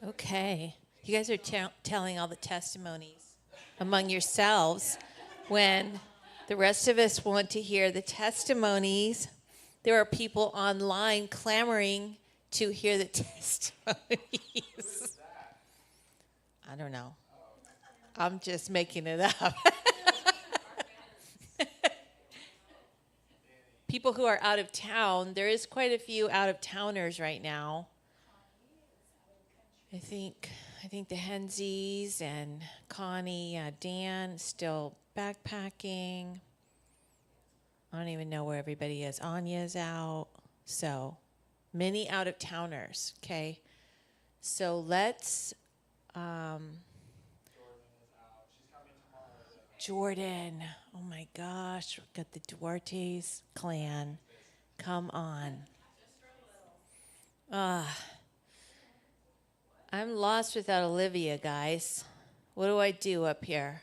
Okay. You guys are telling all the testimonies among yourselves when the rest of us want to hear the testimonies. There are people online clamoring to hear the testimonies. I don't know. I'm just making it up. People who are out of town, there is quite a few out of towners right now. I think the Hensies and Connie, Dan still backpacking. I don't even know where everybody is. Anya's out. So many out of towners. Okay. So let's. Jordan. Oh my gosh. We've got the Duarte's clan. Come on. I'm lost without Olivia, guys. What do I do up here?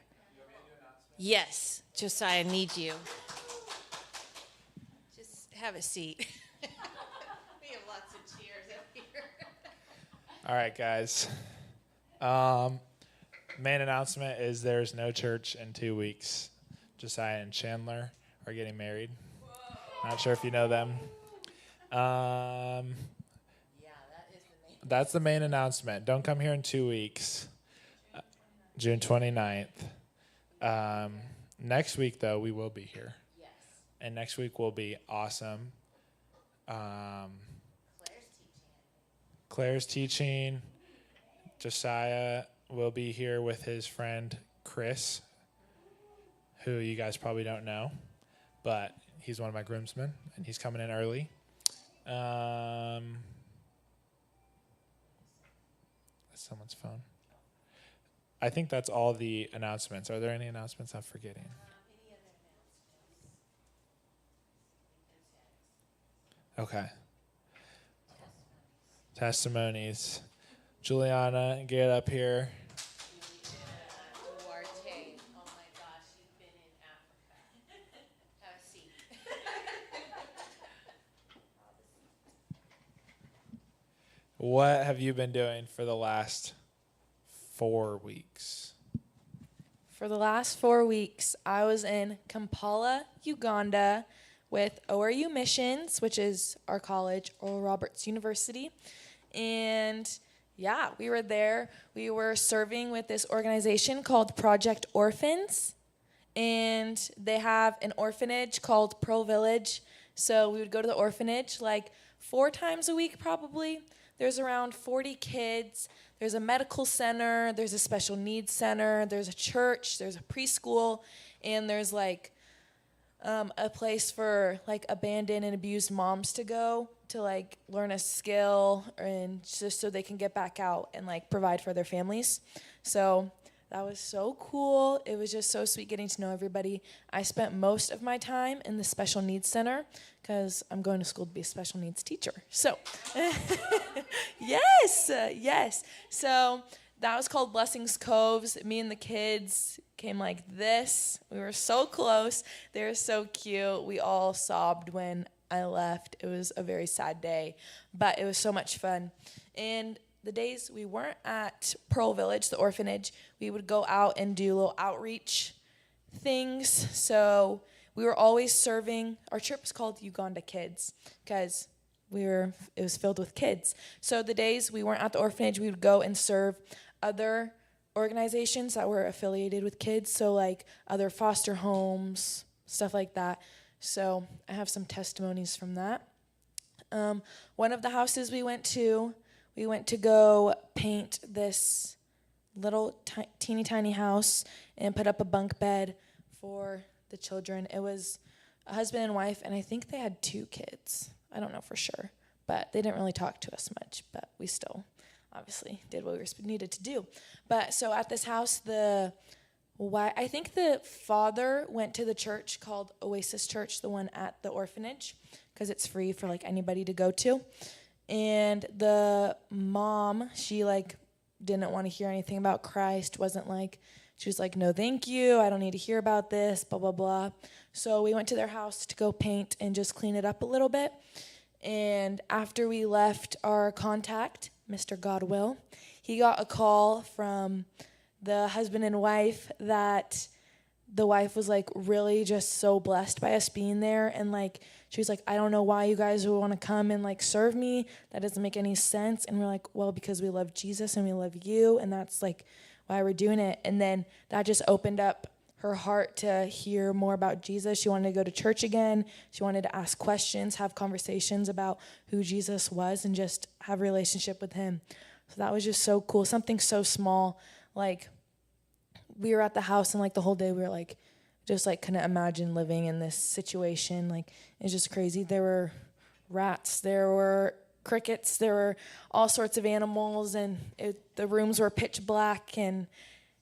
Yes, Josiah, I need you. Just have a seat. We have lots of chairs up here. All right, guys. Main announcement is there's no church in 2 weeks. Josiah and Chandler are getting married. Not sure if you know them. That's the main announcement. Don't come here in 2 weeks. June 29th. Next week, though, we will be here. Yes. And next week will be awesome. Claire's teaching. Josiah will be here with his friend Chris, who you guys probably don't know, but he's one of my groomsmen, and he's coming in early. That's someone's phone. I think that's all the announcements. Are there any announcements I'm forgetting? Okay. Testimonies. Juliana, get up here. Duarte. Oh my gosh, you've been in Africa. Have a seat. What have you been doing for the last 4 weeks? For the last 4 weeks, I was in Kampala, Uganda, with ORU Missions, which is our college, Oral Roberts University. And yeah, we were there. We were serving with this organization called Project Orphans. And they have an orphanage called Pearl Village. So we would go to the orphanage like 4 times a week probably. There's around 40 kids. There's a medical center. There's a special needs center. There's a church. There's a preschool. And there's like a place for like abandoned and abused moms to go to like learn a skill and just so they can get back out and like provide for their families. So that was so cool. It was just so sweet getting to know everybody. I spent most of my time in the special needs center because I'm going to school to be a special needs teacher. So, yes. So that was called Blessings Coves. Me and the kids came like this. We were so close. They were so cute. We all sobbed when I left. It was a very sad day, but it was so much fun. And the days we weren't at Pearl Village, the orphanage, we would go out and do little outreach things. So we were always serving. Our trip was called Uganda Kids because it was filled with kids. So the days we weren't at the orphanage, we would go and serve other organizations that were affiliated with kids. So like other foster homes, stuff like that. So I have some testimonies from that. One of the houses we went to go paint this little teeny tiny house and put up a bunk bed for the children. It was a husband and wife, and I think they had 2 kids. I don't know for sure, but they didn't really talk to us much, but we still obviously did what we needed to do. But so at this house, I think the father went to the church called Oasis Church, the one at the orphanage, because it's free for like anybody to go to. And the mom, she like didn't want to hear anything about Christ, she was like, no, thank you. I don't need to hear about this, blah, blah, blah. So we went to their house to go paint and just clean it up a little bit. And after we left our contact, Mr. Godwill, he got a call from the husband and wife that the wife was like really just so blessed by us being there, and like she was like, I don't know why you guys would want to come and like serve me. That doesn't make any sense. And we're like, well, because we love Jesus and we love you, and that's like why we're doing it. And then that just opened up her heart to hear more about Jesus. She wanted to go to church again. She wanted to ask questions, have conversations about who Jesus was, and just have a relationship with him. So that was just so cool. Something so small, like we were at the house and like the whole day we were like, just like couldn't imagine living in this situation. Like it's just crazy. There were rats, there were crickets, there were all sorts of animals, and the rooms were pitch black, and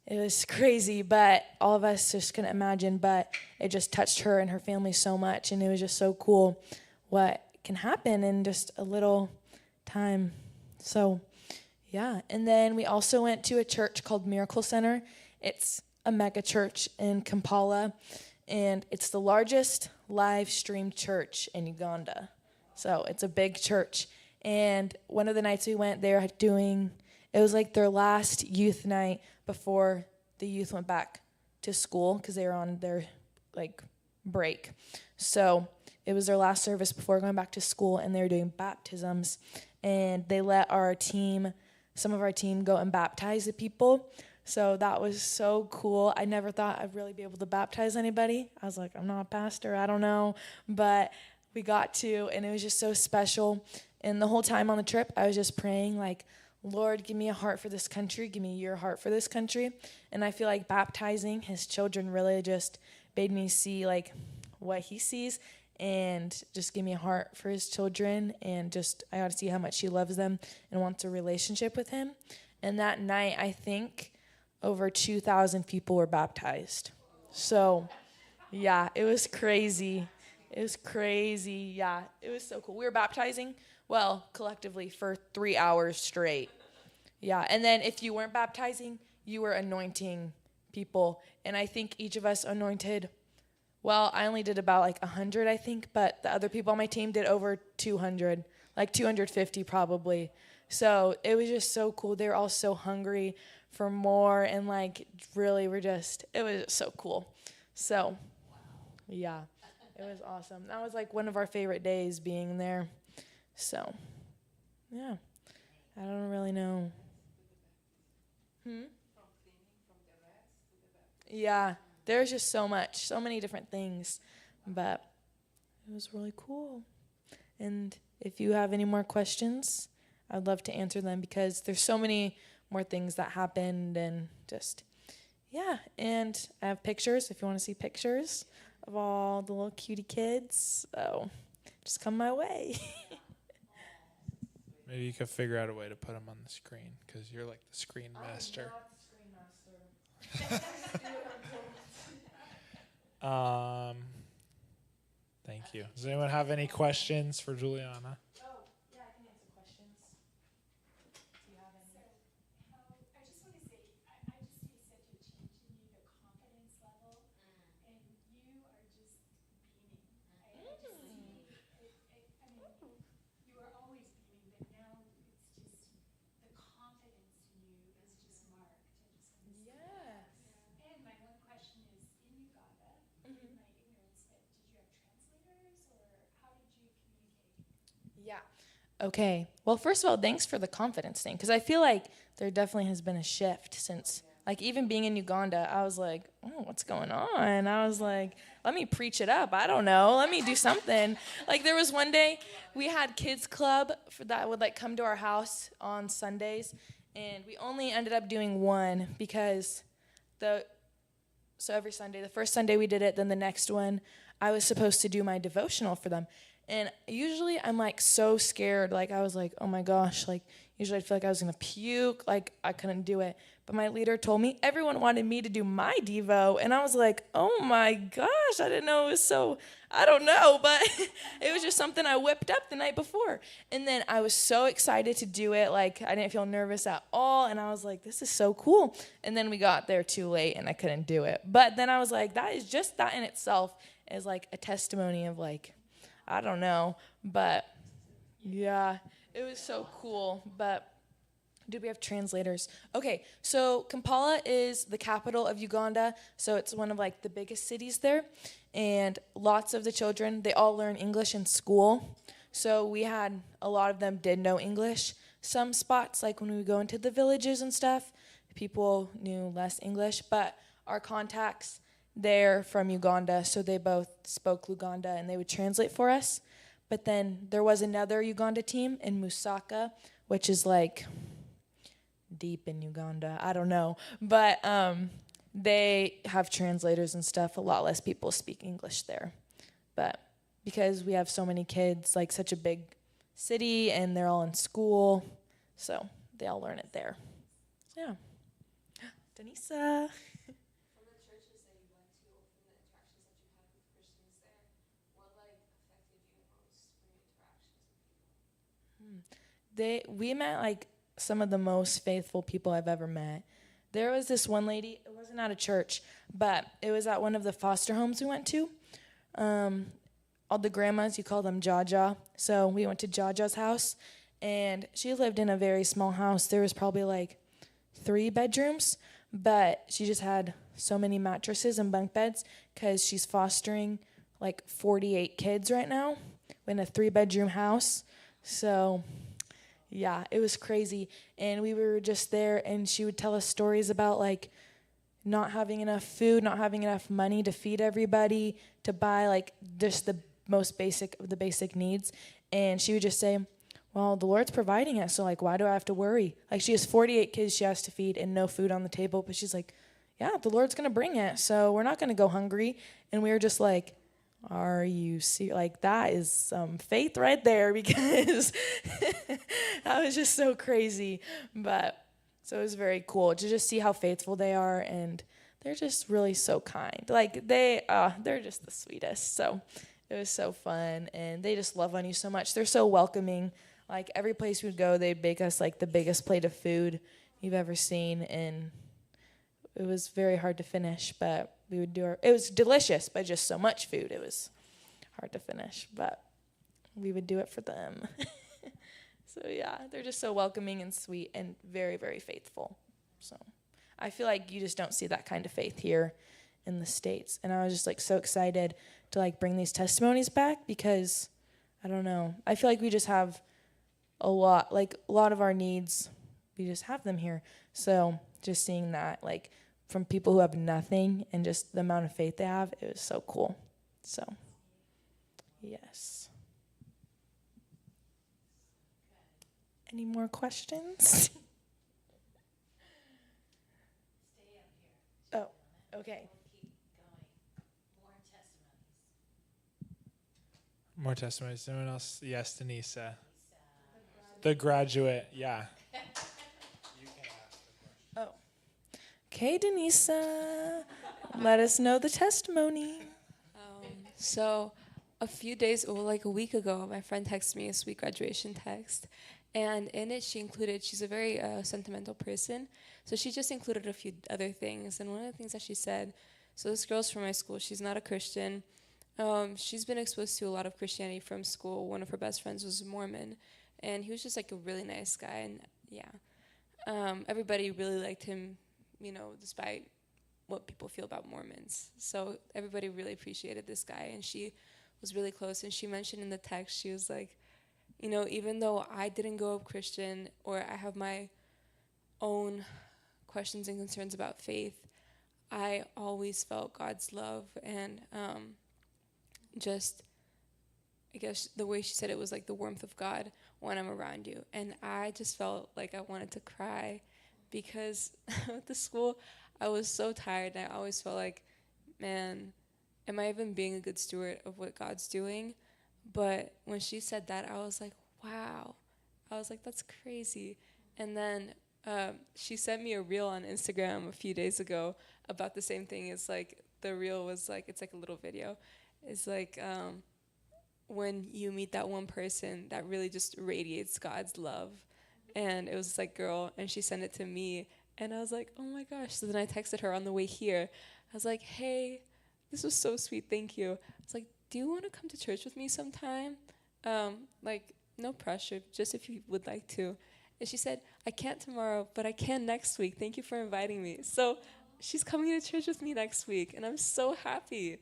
it was crazy, but all of us just couldn't imagine. But it just touched her and her family so much, and it was just so cool what can happen in just a little time. So yeah, and then we also went to a church called Miracle Center. It's a mega church in Kampala, and it's the largest live streamed church in Uganda. So it's a big church. And one of the nights we went, they were doing, it was like their last youth night before the youth went back to school because they were on their like break. So it was their last service before going back to school, and they were doing baptisms. And they let some of our team go and baptize the people. So that was so cool. I never thought I'd really be able to baptize anybody. I was like, I'm not a pastor, I don't know. But we got to, and it was just so special. And the whole time on the trip, I was just praying like, Lord, give me a heart for this country. Give me your heart for this country. And I feel like baptizing his children really just made me see like what he sees, and just give me a heart for his children. And just, I got to see how much he loves them and wants a relationship with him. And that night, I think over 2,000 people were baptized. So yeah, it was crazy. It was crazy. Yeah, it was so cool. We were baptizing, well, collectively for 3 hours straight. Yeah, and then if you weren't baptizing, you were anointing people. And I think each of us anointed, well, I only did about like 100, I think, but the other people on my team did over 200, like 250 probably. So it was just so cool. They were all so hungry for more, and like really were just, it was so cool. So yeah, it was awesome. That was like one of our favorite days being there. So yeah, I don't really know. Yeah, there's just so much, so many different things, but it was really cool. And if you have any more questions, I'd love to answer them, because there's so many more things that happened, and just, yeah. And I have pictures if you want to see pictures of all the little cutie kids. So just come my way. Maybe you could figure out a way to put them on the screen, because you're like the screen master. Thank you. Does anyone have any questions for Juliana? Oh, yeah, I can answer questions. Do you have any? I just want to say, I just see such a change in you, the confidence level, and you are just beaming. I just see, I mean, you were always beaming, but now it's just, the confidence in you is just marked. I just want to say that. Yes. And my one question is, in Uganda, in my ignorance, but did you have translators, or how did you communicate? Yeah. Okay. Well, first of all, thanks for the confidence thing, because I feel like there definitely has been a shift since, like, even being in Uganda, I was like, oh, what's going on? I was like, let me preach it up. I don't know. Let me do something. Like, there was one day we had kids club that would, like, come to our house on Sundays, and we only ended up doing one because so every Sunday, the first Sunday we did it, then the next one, I was supposed to do my devotional for them. And usually I'm like so scared. Like I was like, oh my gosh, like usually I'd feel like I was gonna puke, like I couldn't do it. But my leader told me everyone wanted me to do my Devo. And I was like, oh my gosh, I didn't know it was so, I don't know, but it was just something I whipped up the night before. And then I was so excited to do it. Like I didn't feel nervous at all. And I was like, this is so cool. And then we got there too late and I couldn't do it. But then I was like, that is just, that in itself is like a testimony of like, I don't know, but yeah, it was so cool. But Do we have translators? Okay, so Kampala is the capital of Uganda, so it's one of like the biggest cities there, and lots of the children, they all learn English in school. So we had a lot of them did know English. Some spots, like when we would go into the villages and stuff, people knew less English, but our contacts, they're from Uganda, so they both spoke Luganda and they would translate for us. But then there was another Uganda team in Musaka, which is like deep in Uganda. I don't know. But they have translators and stuff. A lot less people speak English there. But because we have so many kids, like such a big city, and they're all in school, so they all learn it there. Yeah. Denisa. From the churches that you went to, from the interactions that you had with Christians there, what like affected you most from your interactions with people? We met like some of the most faithful people I've ever met. There was this one lady, it wasn't at a church, but it was at one of the foster homes we went to. All the grandmas, you call them Jaja. So we went to Jaja's house, and she lived in a very small house. There was probably like 3 bedrooms, but she just had so many mattresses and bunk beds because she's fostering like 48 kids right now in a 3-bedroom house. So yeah, it was crazy. And we were just there, and she would tell us stories about like not having enough food, not having enough money to feed everybody, to buy like just the most basic of the basic needs. And she would just say, well, the Lord's providing it, so like why do I have to worry? Like she has 48 kids she has to feed and no food on the table, but she's like, yeah, the Lord's gonna bring it, so we're not gonna go hungry. And we were just like, are you serious? Like that is some faith right there, because that was just so crazy. But so it was very cool to just see how faithful they are, and they're just really so kind. Like they're just the sweetest. So it was so fun, and they just love on you so much. They're so welcoming. Like every place we'd go, they'd bake us like the biggest plate of food you've ever seen, and it was very hard to finish, but we would do it was delicious, but just so much food, it was hard to finish, but we would do it for them. So yeah, they're just so welcoming and sweet and very, very faithful. So I feel like you just don't see that kind of faith here in the States. And I was just like so excited to like bring these testimonies back, because I don't know, I feel like we just have a lot of our needs, we just have them here. So just seeing that like from people who have nothing and just the amount of faith they have, it was so cool. So yes. Any more questions? Oh, okay. More testimonies. Anyone else? Yes, Denisa. The graduate. Yeah. Oh. Okay, Denisa. Let us know the testimony. So a few days, or like a week ago, my friend texted me a sweet graduation text. And in it, she's a very sentimental person. So she just included a few other things. And one of the things that she said, so this girl's from my school. She's not a Christian. She's been exposed to a lot of Christianity from school. One of her best friends was Mormon. And he was just like a really nice guy. And yeah, everybody really liked him, despite what people feel about Mormons. So everybody really appreciated this guy. And she was really close. And she mentioned in the text, she was like, even though I didn't grow up Christian, or I have my own questions and concerns about faith, I always felt God's love, and just, I guess the way she said it was like the warmth of God when I'm around you. And I just felt like I wanted to cry, because at the school, I was so tired, and I always felt like, man, am I even being a good steward of what God's doing? But when she said that, I was like, wow. I was like, that's crazy. And then she sent me a reel on Instagram a few days ago about the same thing. It's like, the reel was like, it's like a little video. It's like when you meet that one person that really just radiates God's love. And it was this like girl, and she sent it to me. And I was like, oh my gosh. So then I texted her on the way here. I was like, hey, this was so sweet. Thank you. I was like, do you want to come to church with me sometime? Like, no pressure, just if you would like to. And she said, I can't tomorrow, but I can next week. Thank you for inviting me. So she's coming to church with me next week, and I'm so happy.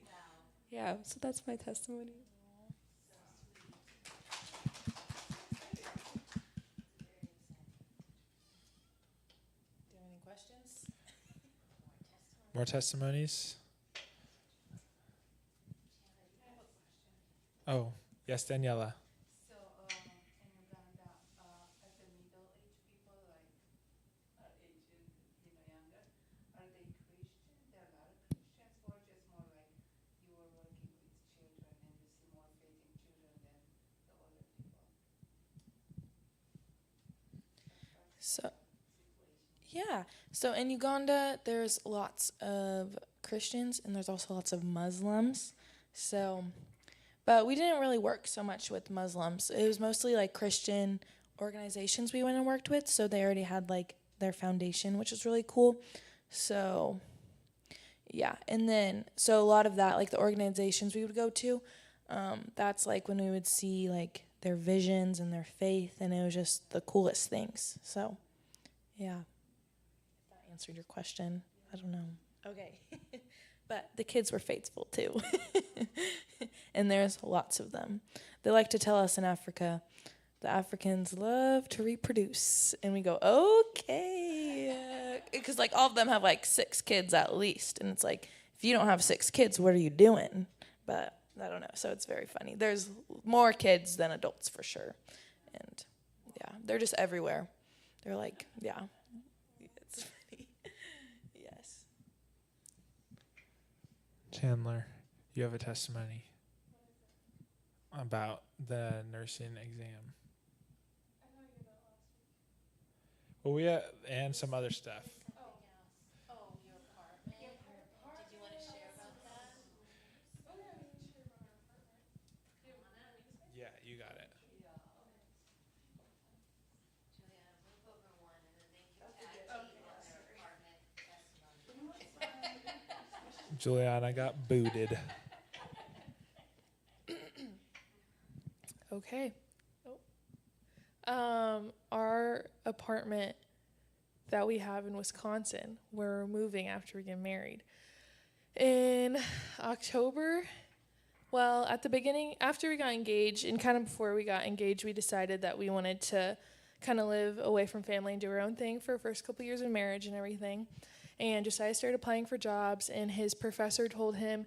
Yeah, so that's my testimony. Do you have any questions? More testimonies? Oh, yes, Daniela. So, in Uganda, as the middle-aged people, like aged, younger, are they Christian? There are a lot of Christians, or just more like you were working with children and you see more faith in children than the older people? So, yeah. So in Uganda, there's lots of Christians and there's also lots of Muslims. So, but we didn't really work so much with Muslims. It was mostly like Christian organizations we went and worked with. So they already had like their foundation, which is really cool. So, yeah. And then, so a lot of that, like the organizations we would go to, that's like when we would see like their visions and their faith. And it was just the coolest things. So, yeah. If that answered your question, I don't know. Okay. But the kids were faithful too. And there's lots of them. They like to tell us in Africa, the Africans love to reproduce. And we go, okay. Because like all of them have like 6 kids at least. And it's like, if you don't have 6 kids, what are you doing? But I don't know. So it's very funny. There's more kids than adults for sure. And yeah, they're just everywhere. They're like, yeah. It's funny. Yes. Chandler, you have a testimony about the nursing exam. Well, we and some other stuff. Yeah, you got it. Juliana got booted. Okay. Our apartment that we have in Wisconsin, we're moving after we get married. In October, well, at the beginning, after we got engaged, and kind of before we got engaged, we decided that we wanted to kind of live away from family and do our own thing for the first couple years of marriage and everything. And Josiah started applying for jobs, and his professor told him,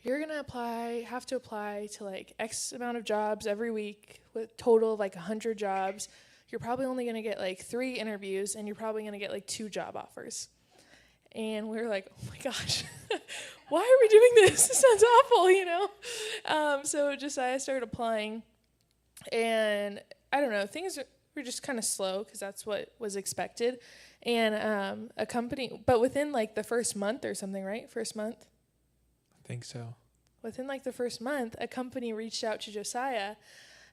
you're going to have to apply to like X amount of jobs every week with total of like 100 jobs. You're probably only going to get like 3 interviews, and you're probably going to get like 2 job offers. And we were like, oh my gosh, why are we doing this? This sounds awful, you know? So Josiah started applying, and I don't know, things were just kind of slow because that's what was expected. And a company, but within like the first month or something, right? First month? I think so. Within like the first month, a company reached out to Josiah,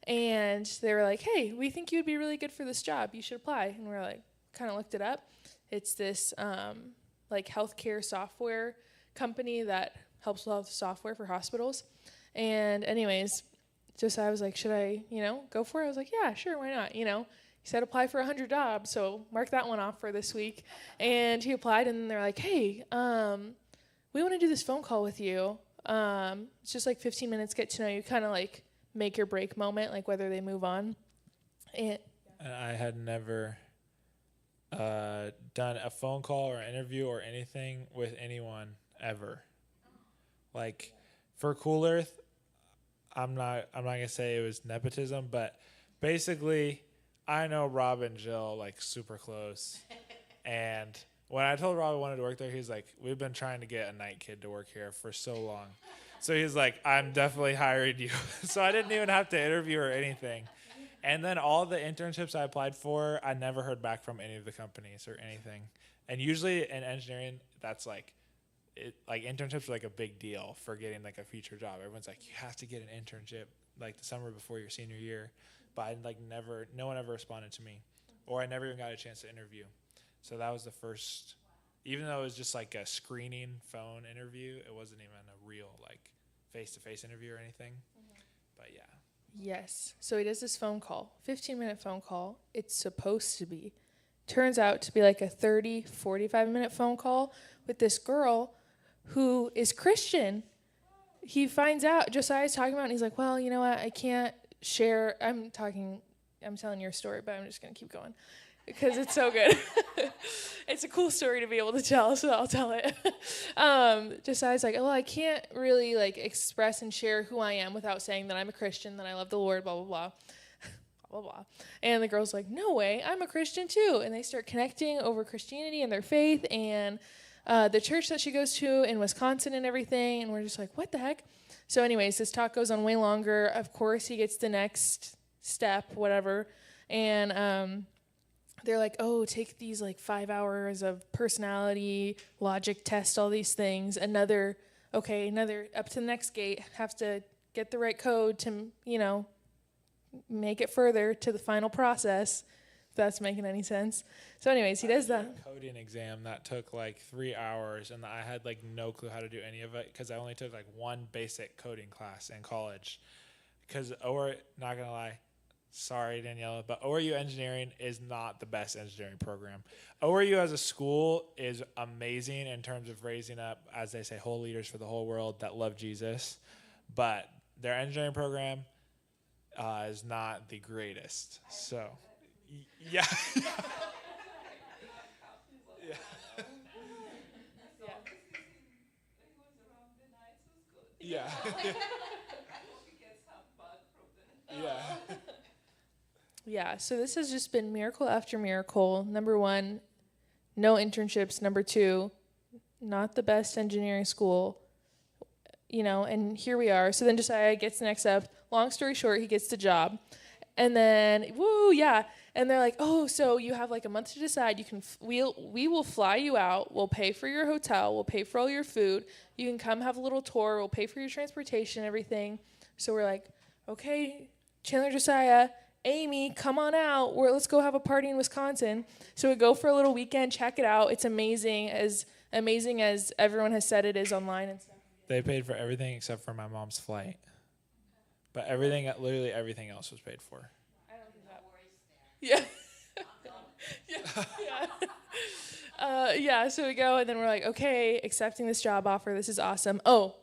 and they were like, hey, we think you'd be really good for this job. You should apply. And we're like, kind of looked it up. It's this like healthcare software company that helps with all the software for hospitals. And anyways, Josiah was like, should I, go for it? I was like, yeah, sure, why not? He said apply for 100 jobs, so mark that one off for this week. And he applied, and they're like, hey, we want to do this phone call with you. It's just like 15 minutes, get to know you, kind of like make or break moment, like whether they move on. And I had never done a phone call or interview or anything with anyone ever. Like for Cool Earth, I'm not gonna say it was nepotism, but basically I know Rob and Jill like super close. And when I told Rob I wanted to work there, he's like, we've been trying to get a night kid to work here for so long. So he's like, I'm definitely hiring you. So I didn't even have to interview or anything. And then all the internships I applied for, I never heard back from any of the companies or anything. And usually in engineering, that's like internships are like a big deal for getting like a future job. Everyone's like, you have to get an internship like the summer before your senior year. But I no one ever responded to me, or I never even got a chance to interview. So that was the first, even though it was just like a screening phone interview, it wasn't even a real like face-to-face interview or anything. Mm-hmm. But yeah, Yes. So he does this phone call, 15-minute phone call. It's supposed to be. Turns out to be like a 30, 45-minute phone call with this girl who is Christian. He finds out, Josiah's talking about it, and he's like, well, you know what, I can't share. I'm telling your story, but I'm just going to keep going because it's so good. It's a cool story to be able to tell, so I'll tell it. Josiah's like, well, I can't really like express and share who I am without saying that I'm a Christian, that I love the Lord, blah, blah, blah. Blah, blah. And the girl's like, no way, I'm a Christian too. And they start connecting over Christianity and their faith and the church that she goes to in Wisconsin and everything. And we're just like, what the heck? So anyways, this talk goes on way longer. Of course, he gets the next step, whatever. And they're like, oh, take these like 5 hours of personality, logic test, all these things. Another up to the next gate, have to get the right code to, make it further to the final process, if that's making any sense. So anyways, he does that. Coding exam that took like 3 hours, and I had like no clue how to do any of it because I only took like one basic coding class in college. Because not gonna lie, sorry Daniela, but ORU engineering is not the best engineering program. ORU as a school is amazing in terms of raising up, as they say, whole leaders for the whole world that love Jesus, but their engineering program is not the greatest. So, yeah. Yeah. Yeah. Yeah. Yeah, so this has just been miracle after miracle. Number 1, no internships. Number 2, not the best engineering school. And here we are. So then Josiah gets the next step. Long story short, he gets the job. And then, and they're like, oh, so you have like a month to decide. We will fly you out. We'll pay for your hotel. We'll pay for all your food. You can come have a little tour. We'll pay for your transportation, everything. So we're like, okay, Chandler, Josiah, Amy, come on out. Let's go have a party in Wisconsin. So we go for a little weekend, check it out. It's amazing as everyone has said it is online and stuff. They paid for everything except for my mom's flight. But literally everything else was paid for. I don't think that. Yeah. Yeah, so we go, and then we're like, okay, accepting this job offer. This is awesome. Oh,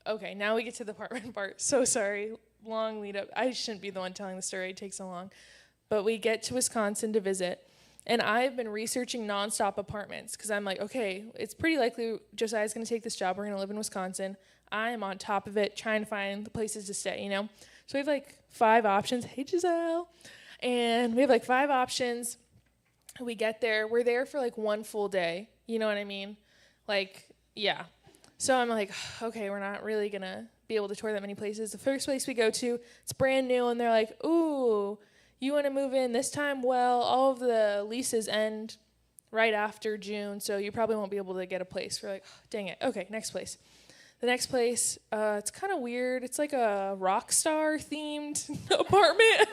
okay, now we get to the apartment part. So sorry, long lead up. I shouldn't be the one telling the story. It takes so long. But we get to Wisconsin to visit, and I've been researching nonstop apartments because I'm like, okay, it's pretty likely Josiah's going to take this job. We're going to live in Wisconsin. I'm on top of it, trying to find the places to stay, So we have like 5 options. Hey, Giselle. And we have like 5 options. We get there. We're there for like 1 full day. You know what I mean? Like, yeah. So I'm like, okay, we're not really going to be able to tour that many places. The first place we go to, it's brand new, and they're like, ooh, you want to move in this time? Well, all of the leases end right after June, so you probably won't be able to get a place. We're like, oh, dang it. Okay, next place. The next place, it's kind of weird. It's like a rock star themed apartment.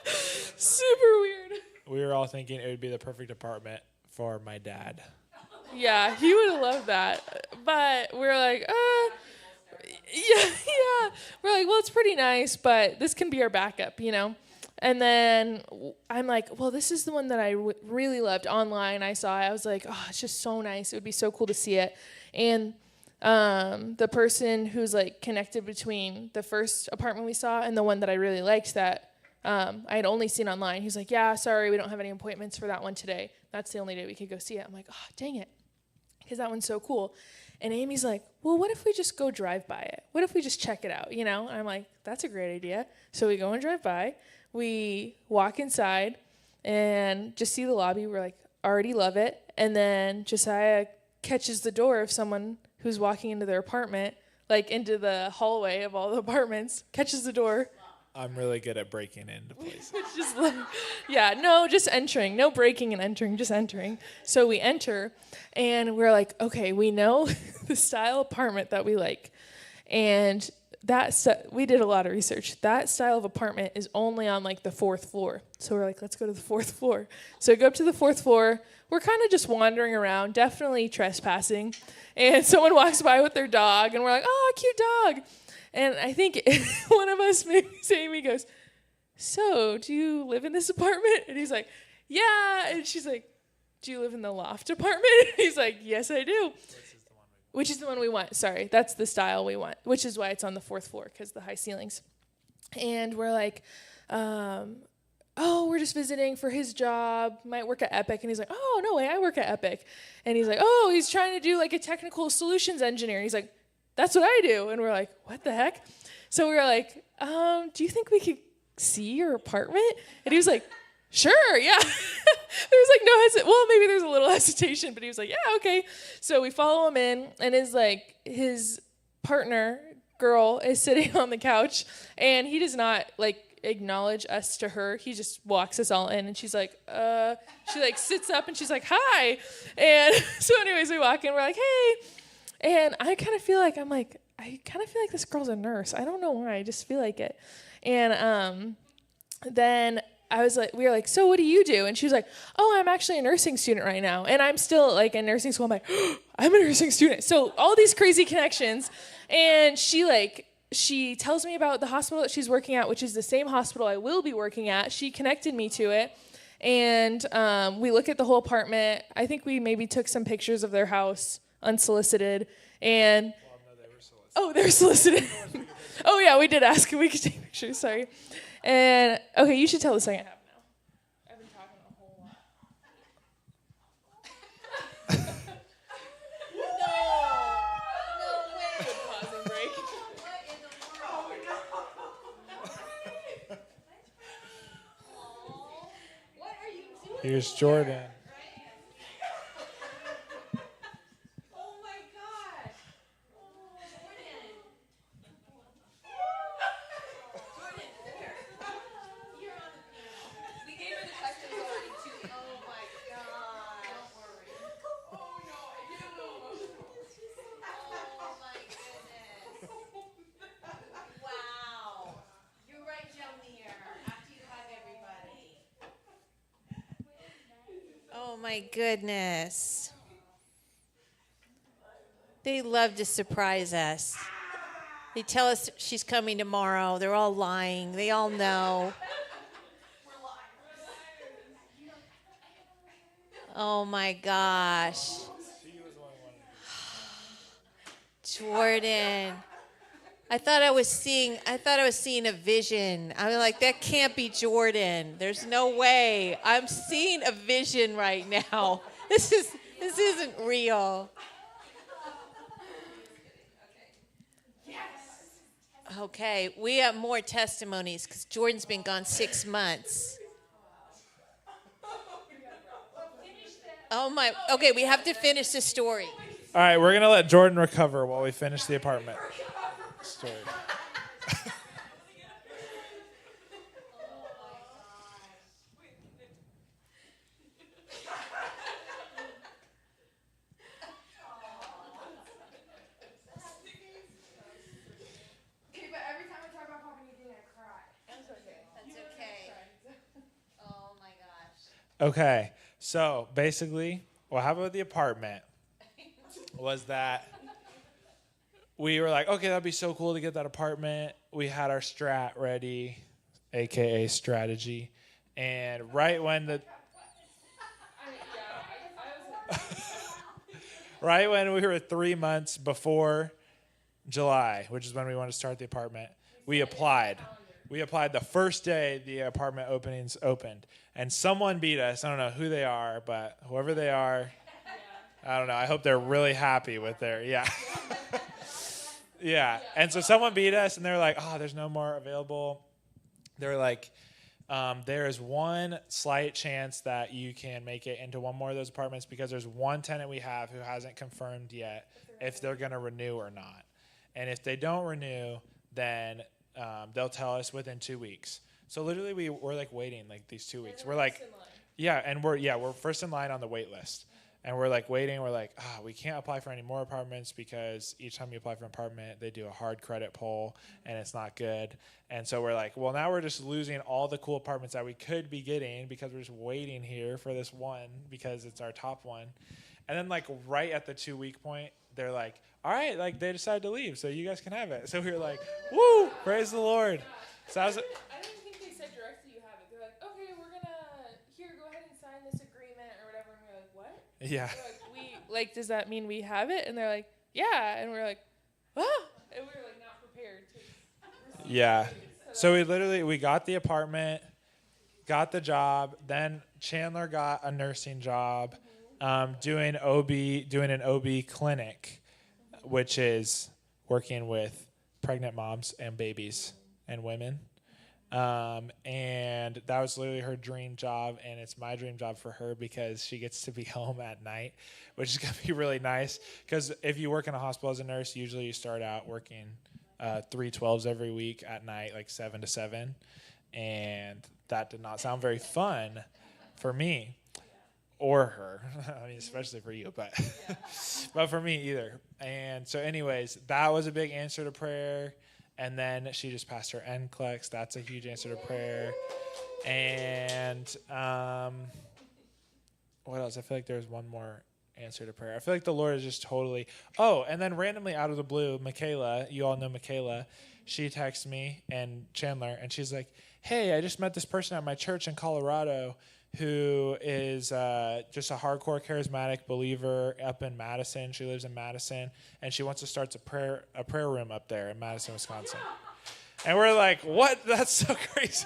Super weird. We were all thinking it would be the perfect apartment for my dad. Yeah, he would have loved that. But we're like, yeah. We're like, well, it's pretty nice, but this can be our backup, And then I'm like, well, this is the one that I really loved online. I saw it. I was like, oh, it's just so nice. It would be so cool to see it. And the person who's like connected between the first apartment we saw and the one that I really liked that I had only seen online, he's like, yeah, sorry, we don't have any appointments for that one today. That's the only day we could go see it. I'm like, oh, dang it, because that one's so cool. And Amy's like, well, what if we just go drive by it? What if we just check it out, And I'm like, that's a great idea. So we go and drive by. We walk inside and just see the lobby. We're like, already love it. And then Josiah catches the door of someone who's walking into their apartment, like into the hallway of all the apartments, catches the door. I'm really good at breaking into places. Just just entering. No breaking and entering, just entering. So we enter, and we're like, okay, we know the style apartment that we like. And we did a lot of research. That style of apartment is only on like the 4th floor. So we're like, let's go to the 4th floor. So we go up to the 4th floor. We're kind of just wandering around, definitely trespassing. And someone walks by with their dog, and we're like, oh, cute dog. And I think one of us, maybe Amy, goes, so do you live in this apartment? And he's like, yeah. And she's like, do you live in the loft apartment? And he's like, yes, I do. Which is the one we want. Sorry, that's the style we want, which is why it's on the 4th floor, because the high ceilings. And we're like, oh, we're just visiting for his job, might work at Epic. And he's like, oh, no way, I work at Epic. And he's like, oh, he's trying to do like a technical solutions engineer. And he's like, that's what I do. And we're like, what the heck? So we were like, do you think we could see your apartment? And he was like, sure, yeah. There was like no hesitation. Well, maybe there's a little hesitation, but he was like, yeah, okay. So we follow him in, and his partner, girl, is sitting on the couch, and he does not like acknowledge us to her. He just walks us all in, and she's like, she like sits up, and she's like, hi. And so anyways, we walk in, we're like, hey. And I kind of feel like, this girl's a nurse. I don't know why, I just feel like it. And then we were like, so what do you do? And she was like, oh, I'm actually a nursing student right now. And I'm still like in nursing school. I'm like, oh, I'm a nursing student. So all these crazy connections. And she tells me about the hospital that she's working at, which is the same hospital I will be working at. She connected me to it. And we look at the whole apartment. I think we maybe took some pictures of their house unsolicited. And oh, they're solicited. Oh yeah, we did ask if we could take pictures. Sorry. And okay, you should tell the second half now. I've been talking a whole lot. No way. Pause and break. What are you doing? Here's Jordan. Oh my gosh. Jordan. You're on the piano. We gave her the questions already too. Oh my god. Don't worry. Oh no, I didn't know. Oh my goodness. Wow. You're right down there after you hug everybody. Oh my goodness. They love to surprise us. They tell us she's coming tomorrow. They're all lying. They all know. Oh my gosh. Jordan. I thought I was seeing a vision. I was like, that can't be Jordan. There's no way. I'm seeing a vision right now. This isn't real. Okay, we have more testimonies because Jordan's been gone 6 months. Oh my, okay, we have to finish the story. All right, we're going to let Jordan recover while we finish the apartment story. Okay, but every time I talk about Papa New Guinea, I cry. That's okay. That's okay. Oh my gosh. Okay, so basically, what happened with the apartment was that we were like, okay, that'd be so cool to get that apartment. We had our strat ready, aka strategy, and right when right when we were 3 months before July, which is when we want to start the apartment, we applied. We applied the first day the apartment openings opened, and someone beat us. I don't know who they are, but whoever they are, I don't know. I hope they're really happy with their, yeah. And so someone beat us, and they're like, oh, there's no more available. They're like, there is one slight chance that you can make it into one more of those apartments because there's one tenant we have who hasn't confirmed yet if they're going to renew or not. And if they don't renew, then they'll tell us within 2 weeks. So literally we're like waiting like these 2 weeks. We're like, we're first in line on the wait list. And we're like waiting. We're like, we can't apply for any more apartments because each time you apply for an apartment, they do a hard credit pull and it's not good. And so we're like, well, now we're just losing all the cool apartments that we could be getting because we're just waiting here for this one because it's our top one. And then like right at the 2 week point, they're like, all right, like they decided to leave, so you guys can have it. So we were like, woo, praise the Lord. So I was, I don't think they said directly you have it. They're like, okay, we're gonna go ahead and sign this agreement or whatever. And we're like, what? yeah. They're like, does that mean we have it? And they're like, yeah. And we're like, ah. And we were like not prepared to receive Yeah. it. So we got the apartment, got the job. Then Chandler got a nursing job, doing an OB clinic, which is working with pregnant moms and babies and women. And that was literally her dream job, and it's my dream job for her because she gets to be home at night, which is going to be really nice. Because if you work in a hospital as a nurse, usually you start out working 3/12s every week at night, like 7 to 7. And that did not sound very fun for me or her. I mean, especially for you, but but for me either. And so anyways, that was a big answer to prayer. And then she just passed her NCLEX. That's a huge answer to prayer. And what else? I feel like there's one more answer to prayer. I feel like the Lord is just totally. Oh, and then randomly out of the blue, Michaela, you all know Michaela, she texts me and Chandler, and she's like, hey, I just met this person at my church in Colorado who is just a hardcore charismatic believer up in Madison. She lives in Madison, and she wants to start a prayer room up there in Madison, Wisconsin. And we're like, what? That's so crazy.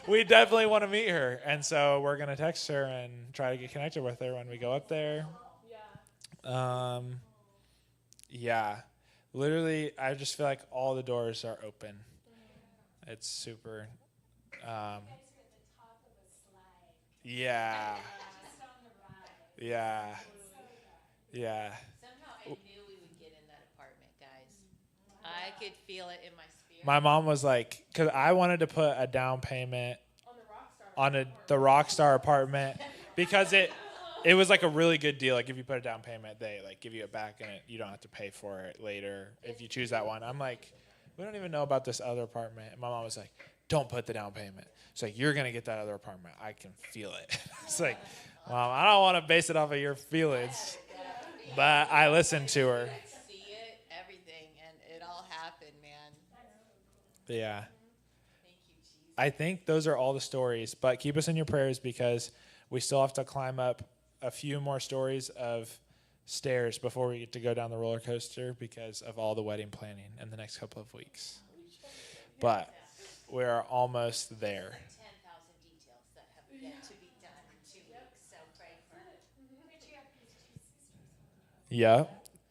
We definitely want to meet her. And so we're going to text her and try to get connected with her when we go up there. Yeah. Literally, I just feel like all the doors are open. It's super. Yeah. Yeah. Yeah. Somehow I knew we would get in that apartment, guys. I could feel it in my spirit. My mom was like, because I wanted to put a down payment on the Rockstar apartment because it was like a really good deal. Like if you put a down payment, they like give you it back and you don't have to pay for it later if you choose that one. I'm like, we don't even know about this other apartment. And my mom was like, don't put the down payment. It's like, you're going to get that other apartment. I can feel it. It's like, Mom, I don't want to base it off of your feelings. But I listened to her. See it, everything, and it all happened, man. Yeah. Thank you, Jesus. I think those are all the stories. But keep us in your prayers because we still have to climb up a few more stories of stairs before we get to go down the roller coaster because of all the wedding planning in the next couple of weeks. But we're almost there. 10,000 details that have yet to be done in 2 weeks, so pray for it. Yeah.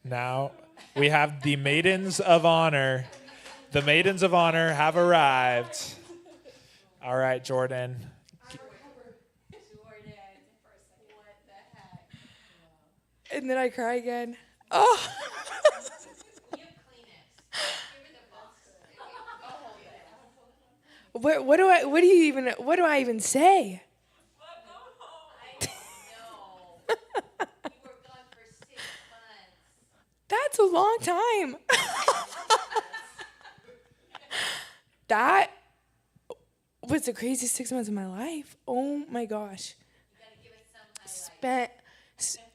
Now we have the maidens of honor. The maidens of honor have arrived. All right, Jordan. And then I cry again. Oh. What do I even say? That's a long time. That was the craziest 6 months of my life. Oh my gosh.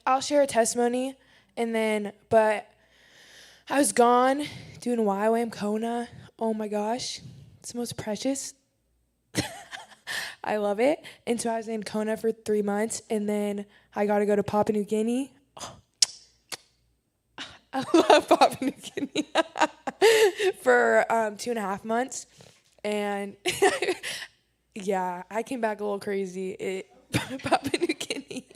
I'll share a testimony but I was gone doing YWAM Kona. Oh my gosh. It's the most precious. I love it. And so I was in Kona for 3 months, and then I got to go to Papua New Guinea. Oh. I love Papua New Guinea for 2.5 months. And yeah, I came back a little crazy. Papua New Guinea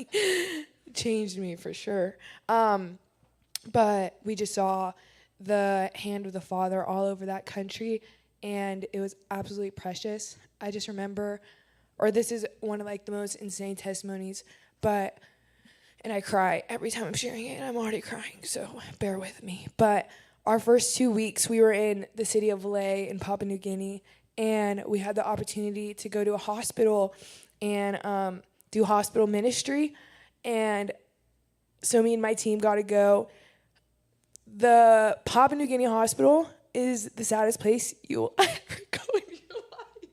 changed me for sure. But we just saw the hand of the Father all over that country, and it was absolutely precious. I just remember, this is one of like the most insane testimonies, and I cry every time I'm sharing it, and I'm already crying, so bear with me. But our first 2 weeks, we were in the city of Lae in Papua New Guinea, and we had the opportunity to go to a hospital and do hospital ministry. And so me and my team got to go. The Papua New Guinea hospital is the saddest place you will ever go in your life.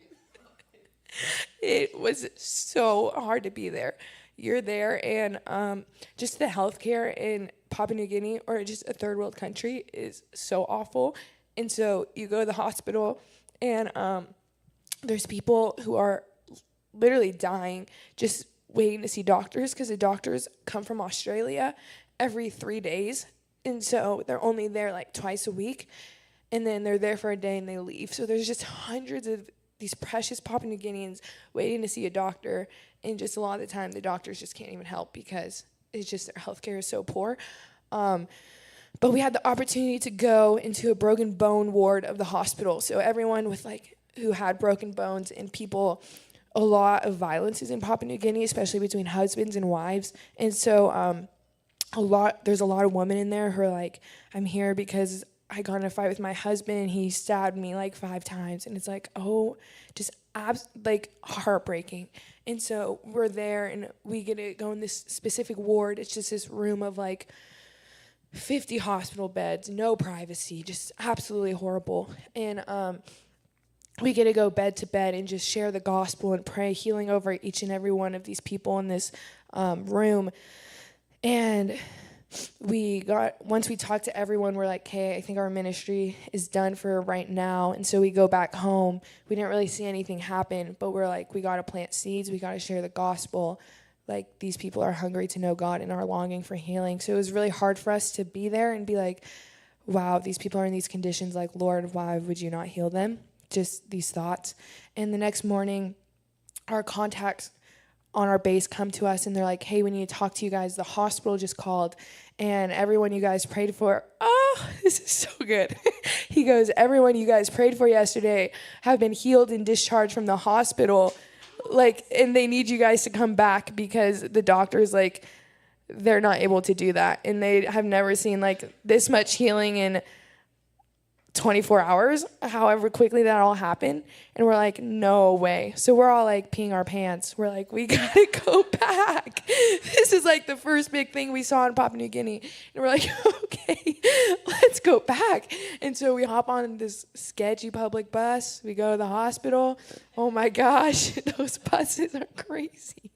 It was so hard to be there. You're there, and just the healthcare in Papua New Guinea or just a third world country is so awful. And so you go to the hospital, and there's people who are literally dying just waiting to see doctors because the doctors come from Australia every 3 days. And so they're only there like twice a week. And then they're there for a day and they leave. So there's just hundreds of these precious Papua New Guineans waiting to see a doctor. And just a lot of the time, the doctors just can't even help because it's just their healthcare is so poor. But we had the opportunity to go into a broken bone ward of the hospital. So everyone with who had broken bones and people, a lot of violence is in Papua New Guinea, especially between husbands and wives. And so there's a lot of women in there who are like, I'm here because I got in a fight with my husband and he stabbed me 5 times. And it's just heartbreaking. And so we're there and we get to go in this specific ward. It's just this room of 50 hospital beds, no privacy, just absolutely horrible. And we get to go bed to bed and just share the gospel and pray healing over each and every one of these people in this room. And once we talk to everyone, we're like, hey, I think our ministry is done for right now. And so we go back home. We didn't really see anything happen, but we're like, we got to plant seeds. We got to share the gospel. These people are hungry to know God and are longing for healing. So it was really hard for us to be there and be like, wow, these people are in these conditions. Lord, why would you not heal them? Just these thoughts. And the next morning, our contacts on our base come to us and they're like, hey, we need to talk to you guys. The hospital just called and everyone you guys prayed for. Oh, this is so good. He goes, everyone you guys prayed for yesterday have been healed and discharged from the hospital. And they need you guys to come back because the doctors, they're not able to do that. And they have never seen this much healing in 24 hours, however quickly that all happened. And we're like, no way. So we're all peeing our pants. We're like, we gotta go back. This is the first big thing we saw in Papua New Guinea. And we're like, okay, let's go back. And so we hop on this sketchy public bus. We go to the hospital. Oh my gosh, those buses are crazy.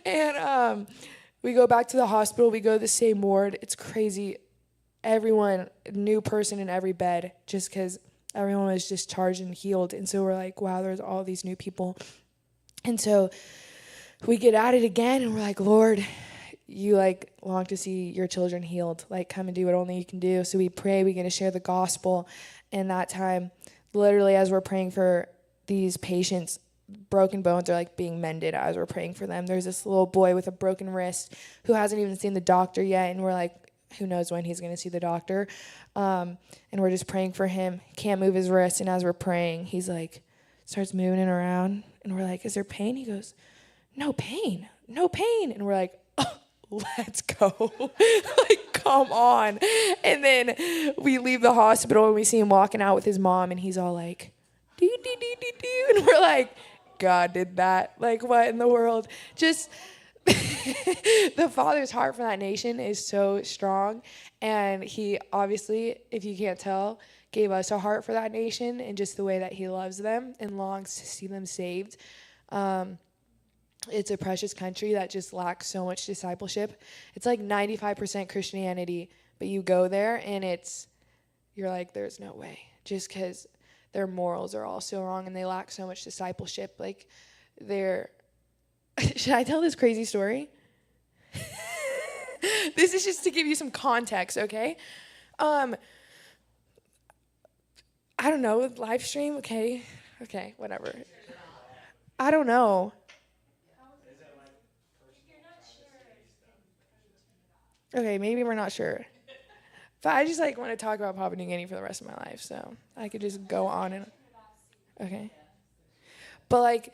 And we go back to the hospital. We go to the same ward. It's crazy. Everyone, new person in every bed, just because everyone was discharged and healed. And so we're like, wow, there's all these new people. And so we get at it again, and we're like, Lord, you long to see your children healed. Come and do what only you can do. So we pray, we get to share the gospel. And that time, literally as we're praying for these patients, broken bones are being mended as we're praying for them. There's this little boy with a broken wrist who hasn't even seen the doctor yet. And we're like, who knows when he's going to see the doctor. And we're just praying for him. Can't move his wrist. And as we're praying, he's starts moving it around. And we're like, is there pain? He goes, no pain. And we're like, oh, let's go. Come on. And then we leave the hospital and we see him walking out with his mom. And he's all like, doo, doo, doo, doo, doo. And we're like, God did that. What in the world? Just... the Father's heart for that nation is so strong, and he obviously, if you can't tell, gave us a heart for that nation and just the way that he loves them and longs to see them saved. It's a precious country that just lacks so much discipleship. It's 95% Christianity, but you go there and you're like, there's no way, just because their morals are all so wrong and they lack so much discipleship. Should I tell this crazy story? This is just to give you some context, okay? I don't know, live stream, okay, whatever. I don't know. Okay, maybe we're not sure. But I just want to talk about Papua New Guinea for the rest of my life, so I could just go on and okay. But